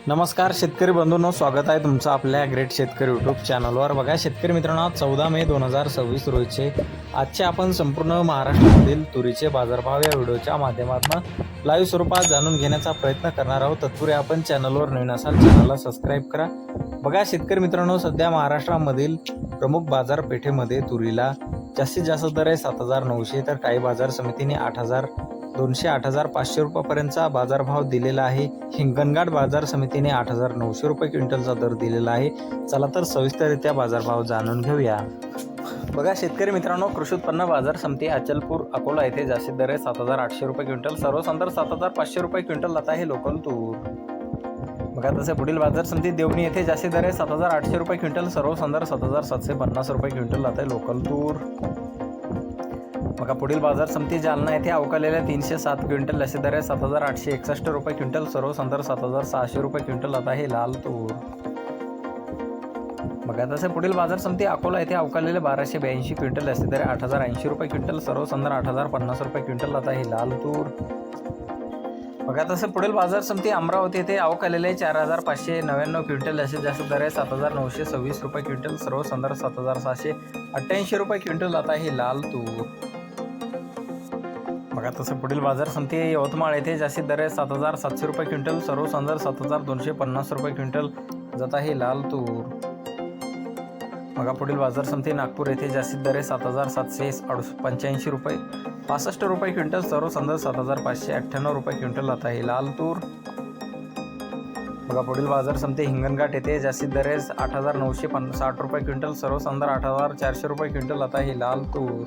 नमस्कार शेतकरी बंधूंनो, स्वागत आहे तुमचं आपल्या ग्रेट शेतकरी यूट्यूब चॅनलवर। बघा शेतकरी मित्रांनो, 14 मे 2026 रोजीचे आजचे आपण संपूर्ण महाराष्ट्रामधील तुरीचे बाजारभाव या व्हिडिओच्या माध्यमातून लाईव्ह स्वरूपात जाणून घेण्याचा प्रयत्न करणार आहोत। तत्पूर्वी आपण चॅनलवर नवीन असाल चॅनलला सबस्क्राईब करा। बघा शेतकरी मित्रांनो, सध्या महाराष्ट्रामधील प्रमुख बाजारपेठेमध्ये तुरीला जास्तीत जास्त दर आहे 7,900, तर काही बाजार समितीने 8,200 8,500 रुपयापर्यंतचा बाजारभाव दिलेला आहे। हिंगणघाट बाजार समितीने 8,900 रुपये क्विंटलचा दर दिलेला आहे। चला तर सविस्तररित्या बाजारभाव जाणून घेऊया। बघा शेतकरी मित्रांनो, कृषी उत्पन्न बाजार समिती अचलपूर अकोला येथे जास्तीत दर आहे 7,800 रुपये क्विंटल, सर्वसाधारण 7,500 रुपये क्विंटल जात आहे लोकल तूर। बघा तसे पुढील बाजार समिती देवणी येथे जास्तीत दर आहे 7,800 रुपये क्विंटल, सर्वसाधारण 7,750 रुपये क्विंटल जात आहे लोकल तूर। बघा पुढील बाजार समिती जालना येथे अवकालेल्या 307 क्विंटल जास्तीत दर आहे 7,861 रुपये क्विंटल, सर्वसाधारण 7,600 रुपये क्विंटल जात आहे लाल तूर। बघा तसे पुढील बाजार समिती अकोला येथे अवकालेले 1,282 क्विंटल जास्तीत दर 8,080 रुपये क्विंटल, सर्वसाधारण 8,050 रुपये क्विंटल जात आहे लाल तूर। बघा तसे पुढील बाजार समिती अमरावती येथे अवकालेले 4,599 क्विंटल जास्तीत जास्त दर आहे 7,926 रुपये क्विंटल, सर्वसाधारण 7,788 रुपये क्विंटल जात आहे लाल तूर। बघा तसं पुढील बाजार समिती यवतमाळ येथे जास्तीत दर आहे 7,700 रुपये क्विंटल, सर्वसाधारण 7,250 रुपये क्विंटल जात आहे लाल तूर। बघा पुढील बाजार समिती नागपूर येथे जास्तीत दर आहे 7,785 रुपये 65 रुपये क्विंटल, सर्वसाधारण 7,598 रुपये क्विंटल जात आहे लाल तूर। बघा पुढील बाजार समिती हिंगणघाट येथे जास्तीत दर आहे 8,960 रुपये क्विंटल, सर्वसाधारण 8,400 रुपये क्विंटल जात आहे लाल तूर।